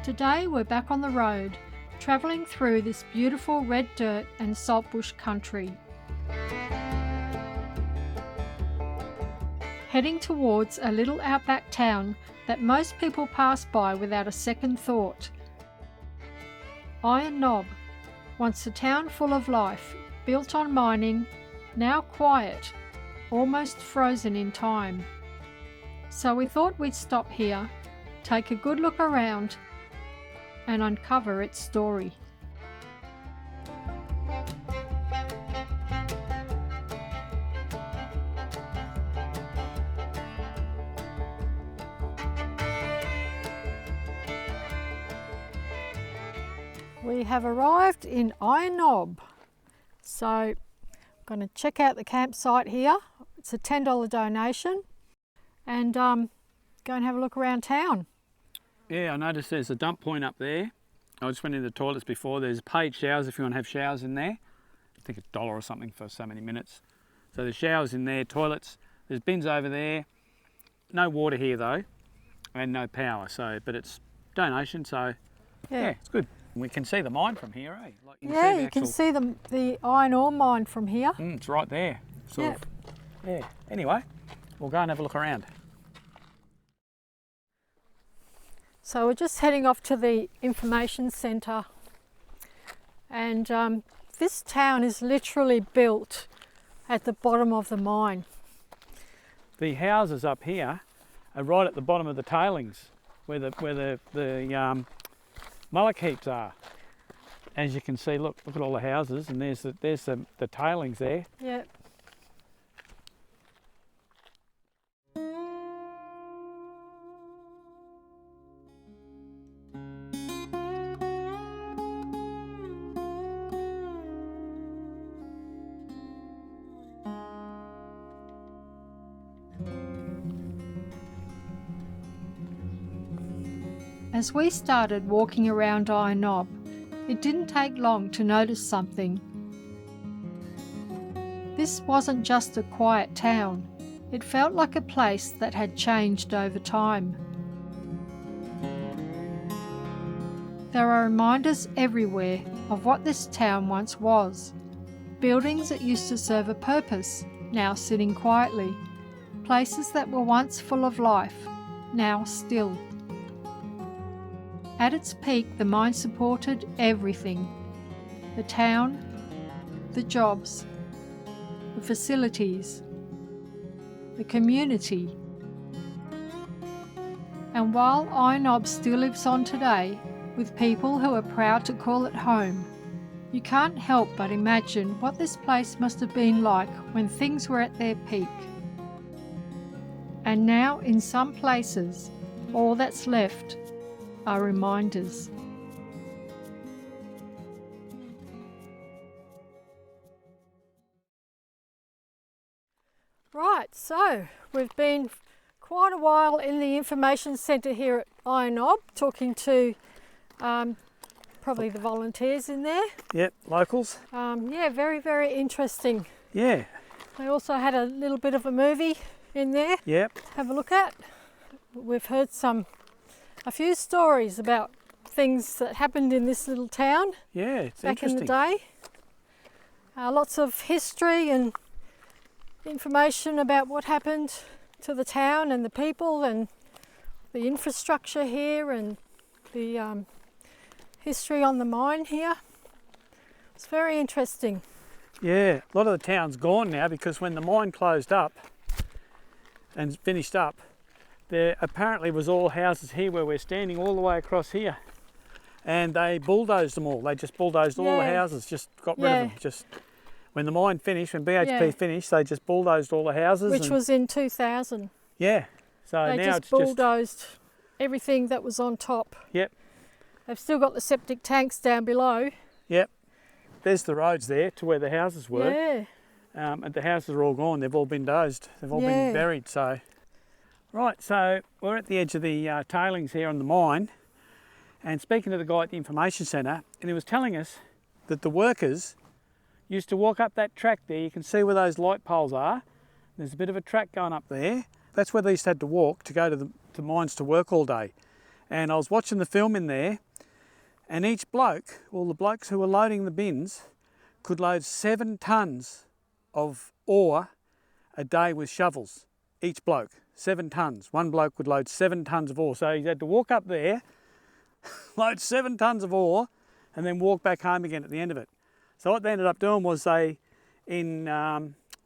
Today we're back on the road, travelling through this beautiful red dirt and saltbush country. Heading towards a little outback town that most people pass by without a second thought. Eyre Knob, once a town full of life, built on mining, now quiet, almost frozen in time. So we thought we'd stop here, take a good look around and uncover its story. We have arrived in Eyre Knob, so I'm going to check out the campsite here. It's a $10 donation, and go and have a look around town. Yeah, I noticed there's a dump point up there. I just went in the toilets before. There's paid showers if you want to have showers in there. I think it's $1 or something for so many minutes. So there's showers in there, toilets. There's bins over there. No water here though, and no power. So, but it's donation, so yeah it's good. We can see the mine from here, eh? Like you can see the iron ore mine from here. It's right there, sort of. Yeah. Anyway, we'll go and have a look around. So we're just heading off to the information centre, and this town is literally built at the bottom of the mine. The houses up here are right at the bottom of the tailings, where the mullock heaps are. As you can see, look at all the houses, and there's the tailings there. Yeah. As we started walking around Eyre Knob, it didn't take long to notice something. This wasn't just a quiet town, it felt like a place that had changed over time. There are reminders everywhere of what this town once was. Buildings that used to serve a purpose, now sitting quietly. Places that were once full of life, now still. At its peak, the mine supported everything. The town, the jobs, the facilities, the community. And while Eyre Knob still lives on today, with people who are proud to call it home, you can't help but imagine what this place must have been like when things were at their peak. And now, in some places, all that's left are reminders. Right, so we've been quite a while in the information centre here at Eyre Knob, talking to probably the volunteers in there. Yep, locals. Yeah, very, very interesting. Yeah. They also had a little bit of a movie in there. Yep. To have a look at. We've heard a few stories about things that happened in this little town. Yeah, it's back interesting. in the day. Lots of history and information about what happened to the town and the people and the infrastructure here and the history on the mine here. It's very interesting. Yeah, a lot of the town's gone now because when the mine closed up and finished up, there apparently was all houses here where we're standing all the way across here, and they bulldozed them all. They just bulldozed all the houses, just got rid of them. Just when the mine finished, when BHP finished, they just bulldozed all the houses. Which was in 2000. Yeah, so they now just bulldozed everything that was on top. Yep. They've still got the septic tanks down below. Yep. There's the roads there to where the houses were. Yeah. And the houses are all gone. They've all been dozed. They've all been buried. So. Right, so we're at the edge of the tailings here on the mine, and speaking to the guy at the information centre, and he was telling us that the workers used to walk up that track there. You can see where those light poles are. There's a bit of a track going up there. That's where they used to have to walk to go to the mines to work all day. And I was watching the film in there, and each bloke, all the blokes who were loading the bins, could load 7 tonnes of ore a day with shovels. Each bloke, 7 tonnes. One bloke would load 7 tonnes of ore. So he had to walk up there, load 7 tonnes of ore, and then walk back home again at the end of it. So what they ended up doing was in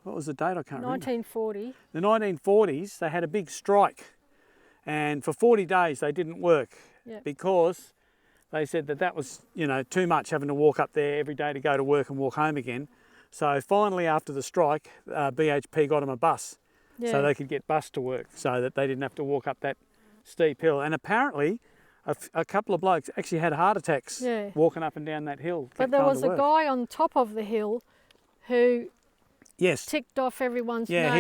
what was the date? I can't remember. 1940. The 1940s, they had a big strike, and for 40 days they didn't work because they said that was, you know, too much having to walk up there every day to go to work and walk home again. So finally, after the strike, BHP got them a bus so they could get bused to work, so that they didn't have to walk up that steep hill. And apparently, a couple of blokes actually had heart attacks walking up and down that hill. But there was a guy on top of the hill who ticked off everyone's name.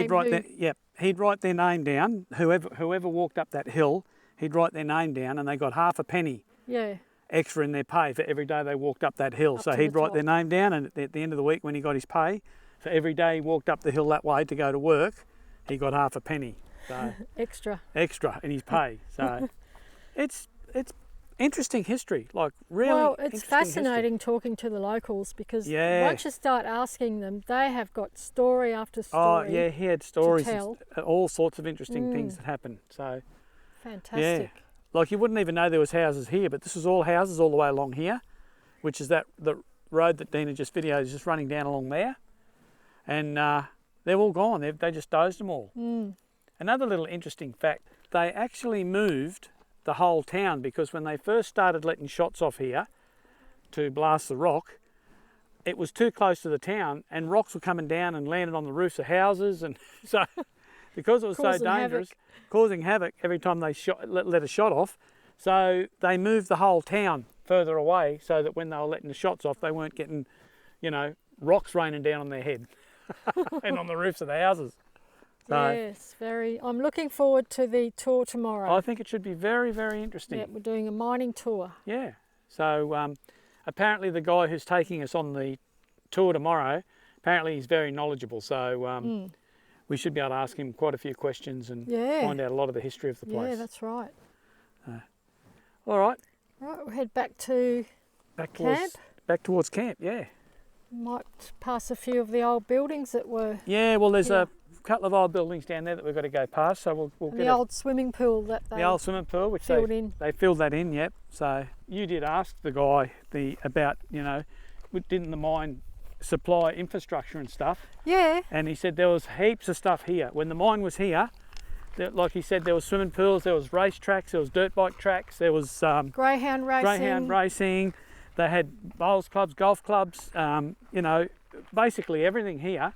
He'd write their name down. Whoever walked up that hill, he'd write their name down, and they got half a penny extra in their pay for every day they walked up that hill. So he'd write their name down, and at the end of the week when he got his pay, for every day he walked up the hill that way to go to work, he got half a penny. So extra in his pay. So it's interesting history, like really. Well, it's fascinating talking to the locals, because once you start asking them, they have got story after story. Oh yeah, he had stories, all sorts of interesting things that happened. So fantastic. Yeah, like you wouldn't even know there was houses here, but this was all houses all the way along here, which is the road that Dina just videoed is just running down along there, and they're all gone. They just dozed them all. Another little interesting fact: they actually moved the whole town, because when they first started letting shots off here to blast the rock, it was too close to the town, and rocks were coming down and landed on the roofs of houses, and so because it was so dangerous, causing havoc every time they let a shot off, so they moved the whole town further away, so that when they were letting the shots off, they weren't getting, you know, rocks raining down on their head and on the roofs of the houses. So, yes, I'm looking forward to the tour tomorrow. I think it should be very, very interesting. Yeah, we're doing a mining tour. Yeah. So apparently the guy who's taking us on the tour tomorrow, apparently he's very knowledgeable. So we should be able to ask him quite a few questions and find out a lot of the history of the place. Yeah, that's right. All right. Right, we'll head back to camp. Back towards camp, yeah. Might pass a few of the old buildings that were... Yeah, well, there's a couple of old buildings down there that we've got to go past, so we'll get the old swimming pool that they... The old swimming pool, which they filled that in, yep. So you did ask the guy about, you know, didn't the mine supply infrastructure and stuff? Yeah. And he said there was heaps of stuff here. When the mine was here, like he said, there was swimming pools, there was race tracks, there was dirt bike tracks, there was greyhound racing. They had bowls clubs, golf clubs, you know, basically everything here.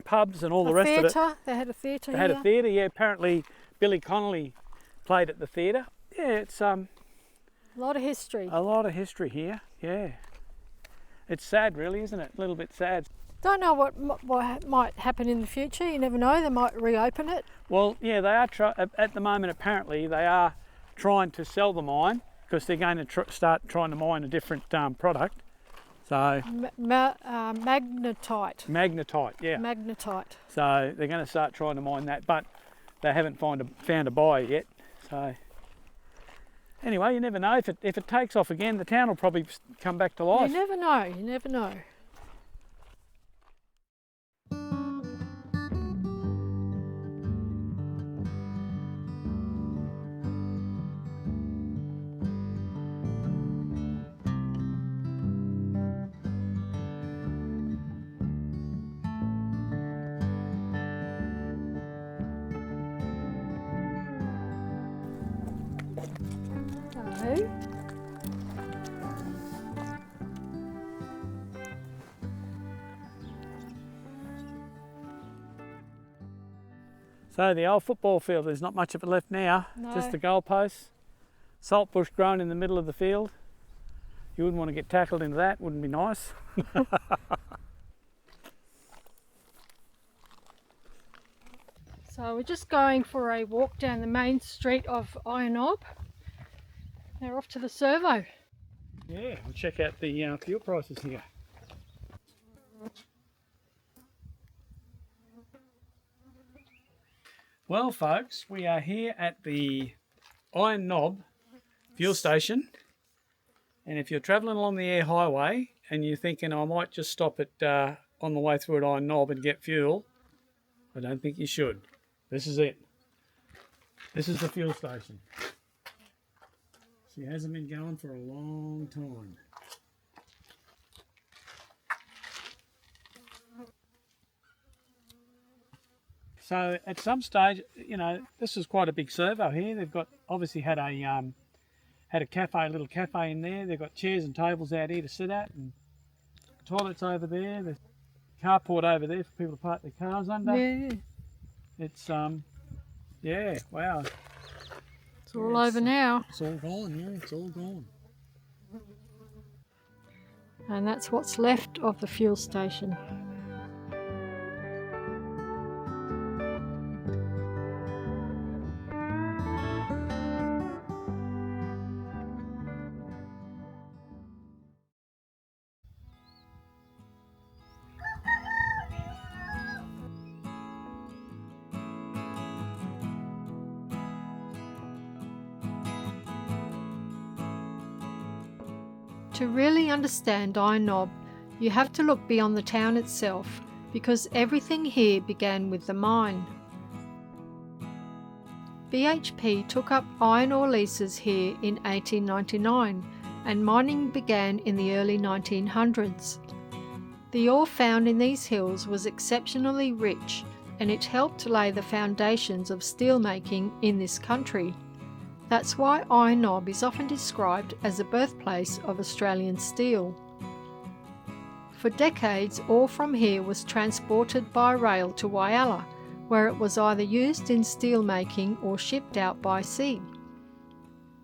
Pubs and all the rest of it. They had a theatre here. They had a theatre, yeah. Apparently Billy Connolly played at the theatre. Yeah, it's a lot of history. A lot of history here, yeah. It's sad, really, isn't it? A little bit sad. Don't know what might happen in the future. You never know. They might reopen it. Well, yeah, they are. At the moment, apparently, they are trying to sell the mine, because they're going to start trying to mine a different product. So magnetite. Magnetite, yeah. Magnetite. So they're going to start trying to mine that, but they haven't found a buyer yet. So anyway, you never know. If it takes off again, the town will probably come back to life. You never know. You never know. So the old football field, there's not much of it left now, just the goalposts. Salt bush growing in the middle of the field. You wouldn't want to get tackled into that, wouldn't be nice. So we're just going for a walk down the main street of Eyre. They're off to the servo. Yeah, we'll check out the fuel prices here. Well, folks, we are here at the Iron Knob fuel station. And if you're travelling along the Eyre Highway and you're thinking I might just stop at on the way through at Iron Knob and get fuel, I don't think you should. This is it. This is the fuel station. She hasn't been going for a long time. So at some stage, you know, this is quite a big servo here. They've got obviously had a cafe, a little cafe in there. They've got chairs and tables out here to sit at, and toilets over there. The carport over there for people to park their cars under. Yeah. It's yeah, wow. It's all over now. It's all gone, yeah, it's all gone. And that's what's left of the fuel station. To really understand Iron Knob, you have to look beyond the town itself, because everything here began with the mine. BHP took up iron ore leases here in 1899, and mining began in the early 1900s. The ore found in these hills was exceptionally rich, and it helped lay the foundations of steelmaking in this country. That's why Iron Knob is often described as the birthplace of Australian steel. For decades, ore from here was transported by rail to Whyalla, where it was either used in steel making or shipped out by sea.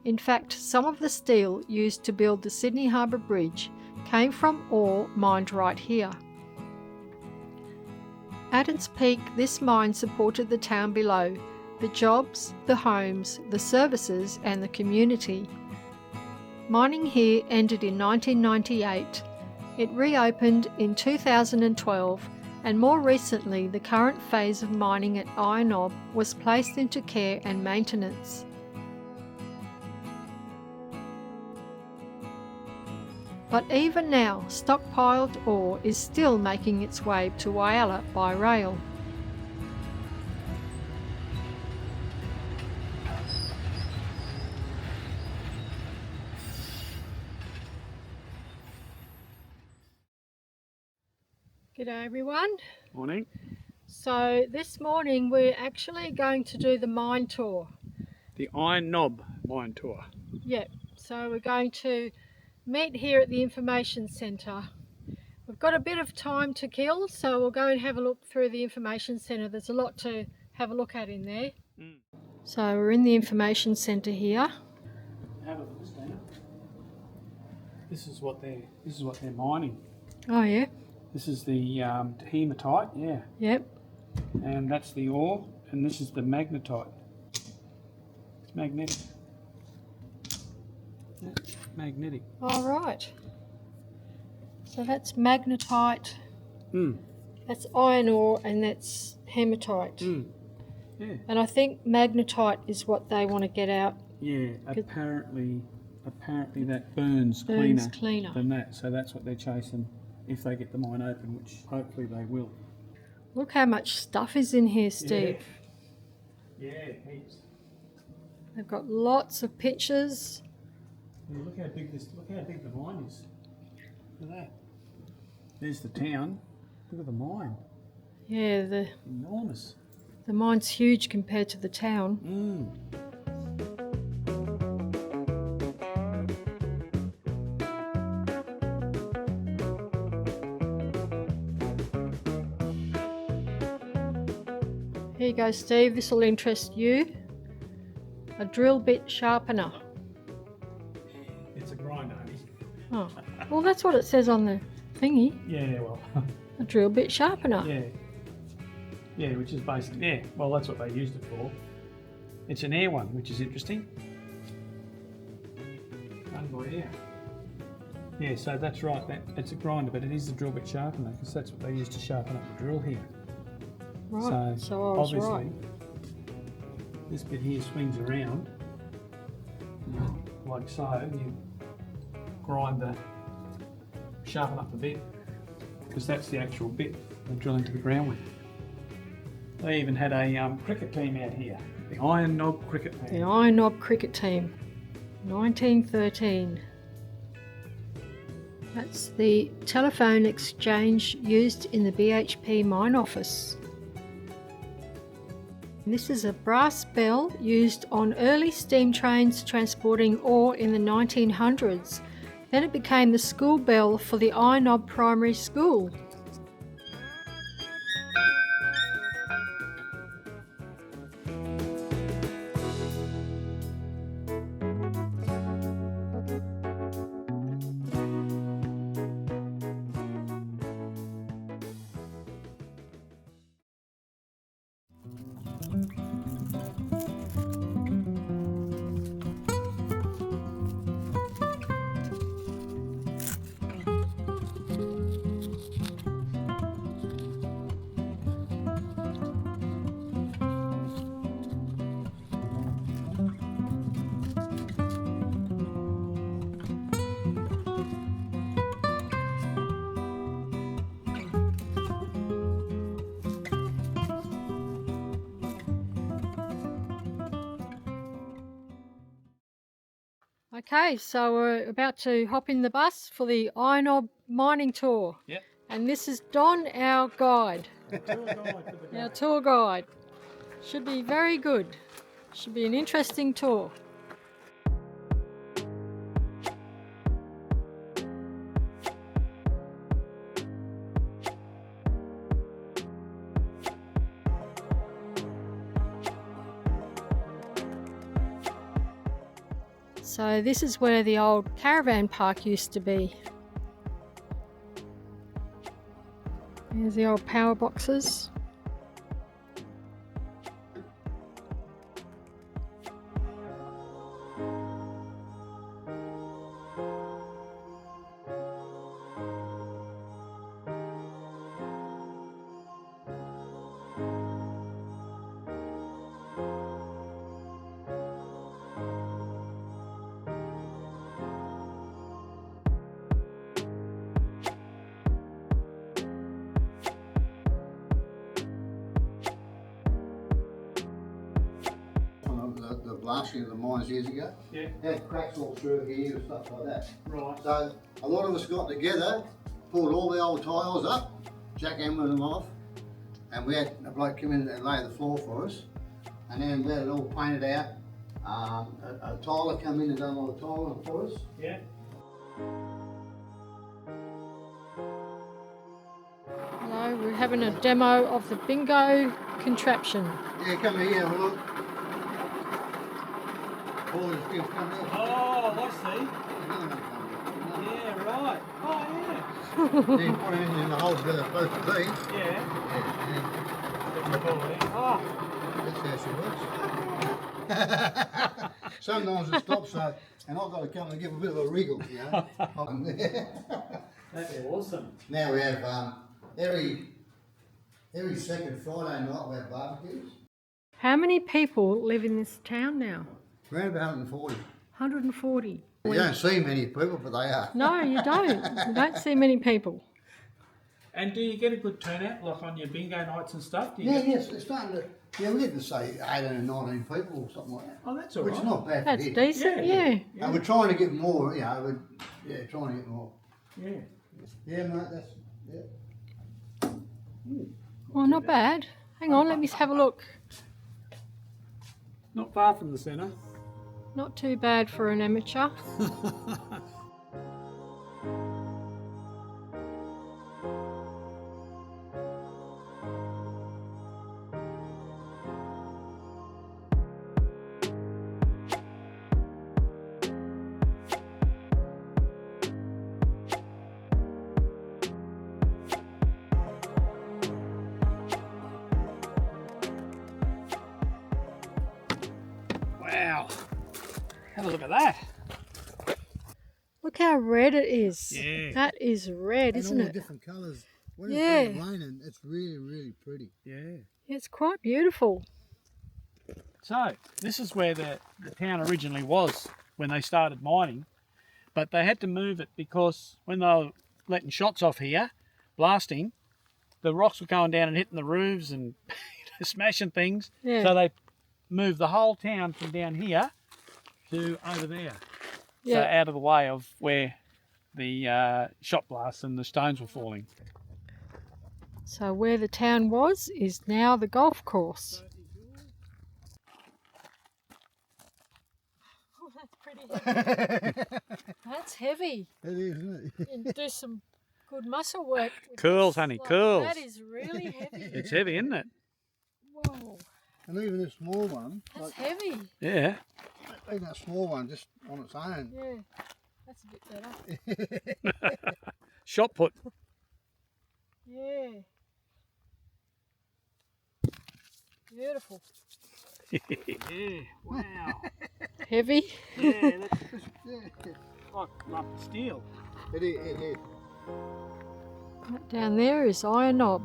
In fact, some of the steel used to build the Sydney Harbour Bridge came from ore mined right here. At its peak, this mine supported the town below, the jobs, the homes, the services and the community. Mining here ended in 1998. It reopened in 2012, and more recently the current phase of mining at Iron Knob was placed into care and maintenance. But even now, stockpiled ore is still making its way to Whyalla by rail. G'day everyone. Morning. So this morning we're actually going to do the mine tour. The Iron Knob mine tour. Yeah, so we're going to meet here at the information centre. We've got a bit of time to kill, so we'll go and have a look through the information centre. There's a lot to have a look at in there. So we're in the information centre here. Have a look down. This is what they're mining. Oh yeah. This is the hematite, yeah. Yep. And that's the ore, and this is the magnetite. It's magnetic. Yeah, magnetic. All right. So that's magnetite. That's iron ore, and that's hematite. Yeah. And I think magnetite is what they want to get out. Yeah. Apparently that burns cleaner than that. So that's what they're chasing if they get the mine open, which hopefully they will. Look how much stuff is in here, Steve. Yeah, heaps. They've got lots of pictures. Yeah, look how big the mine is. Look at that. There's the town. Look at the mine. Yeah, Enormous. the mine's huge compared to the town. Here you go, Steve. This will interest you. A drill bit sharpener. It's a grinder, honey. Oh, well, that's what it says on the thingy. Yeah, well. A drill bit sharpener. Yeah. Yeah, which is basically, yeah, well, that's what they used it for. It's an Eyre one, which is interesting. Run by Eyre. Yeah, so that's right, it's a grinder, but it is a drill bit sharpener because that's what they used to sharpen up the drill here. Right, so I was obviously, right. this bit here swings around like so. You grind sharpen up the bit, because that's the actual bit they drill into the ground with. They even had a cricket team out here, the Iron Knob cricket team. The Iron Knob cricket team, 1913. That's the telephone exchange used in the BHP mine office. And this is a brass bell used on early steam trains transporting ore in the 1900s. Then it became the school bell for the Eyre Knob Primary School. Okay, so we're about to hop in the bus for the Eyre Knob mining tour. Yep. And this is Don, our guide. Our tour guide. Should be very good. Should be an interesting tour. So this is where the old caravan park used to be. There's the old power boxes. The blasting of the mines years ago. Yeah. They had cracks all through here and stuff like that. Right. So a lot of us got together, pulled all the old tiles up, jackhammered them off, and we had a bloke come in and lay the floor for us, and then we had it all painted out. A tiler come in and done all the tiling for us. Yeah. Hello, we're having a demo of the bingo contraption. Yeah, come here, have a look. All these things come here. Oh, I see. Another one come here. Yeah, right. Oh, yeah. Then you put it in the holes where they're supposed to be. Yeah. Yeah, Oh, that's how she works. Sometimes it stops, so, and I've got to come and give a bit of a wriggle, you know. that's awesome. Now we have every second Friday night we have barbecues. How many people live in this town now? Around about 140. 140. You don't see many people, but they are. No, you don't. You don't see many people. And do you get a good turnout, like on your bingo nights and stuff? Do you Yeah, get... yes, it's starting to. Yeah, we get to say 18 and 19 people or something like that. Oh, that's all Which right. is not bad That's for here. decent, yeah. And we're trying to get more, you know, trying to get more. Yeah. Yeah, mate, that's, yeah. Well, not bad. Hang on, let me have a look. Not far from the centre. Not too bad for an amateur. Wow. Have a look at that. Look how red it is. Yeah. That is red, And isn't all the it? different colours. When Yeah. it's raining, it's really, really pretty. Yeah. It's quite beautiful. So, this is where the town originally was when they started mining, but they had to move it because when they were letting shots off here, blasting, the rocks were going down and hitting the roofs and smashing things. Yeah. So they moved the whole town from down here to over there. So Yeah. out of the way of where the shot blasts and the stones were falling. So where the town was is now the golf course. Oh, that's pretty heavy. That's heavy. It is, isn't it? You can do some good muscle work. with Curls, this. honey, Like, curls. That is really heavy. It's heavy, isn't it? Whoa, And even this small one, that's heavy. Yeah. even that small one just on its own. Yeah, that's a bit better. Shot put. Yeah. Beautiful. Yeah, wow. Heavy. Yeah, that's Yeah. like steel. It is. Right down there is Eyre Knob.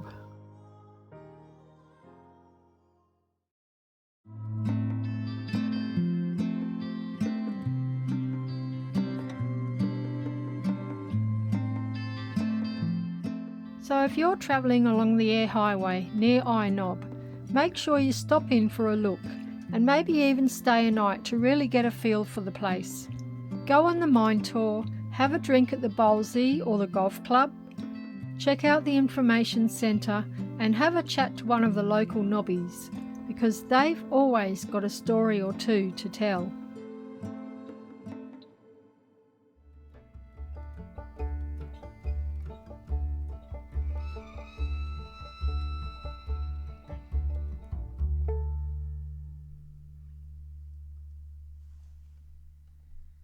So if you're travelling along the Eyre Highway near Eyre Knob, make sure you stop in for a look and maybe even stay a night to really get a feel for the place. Go on the mine tour, have a drink at the bowlsy or the golf club, check out the information centre and have a chat to one of the local nobbies because they've always got a story or two to tell.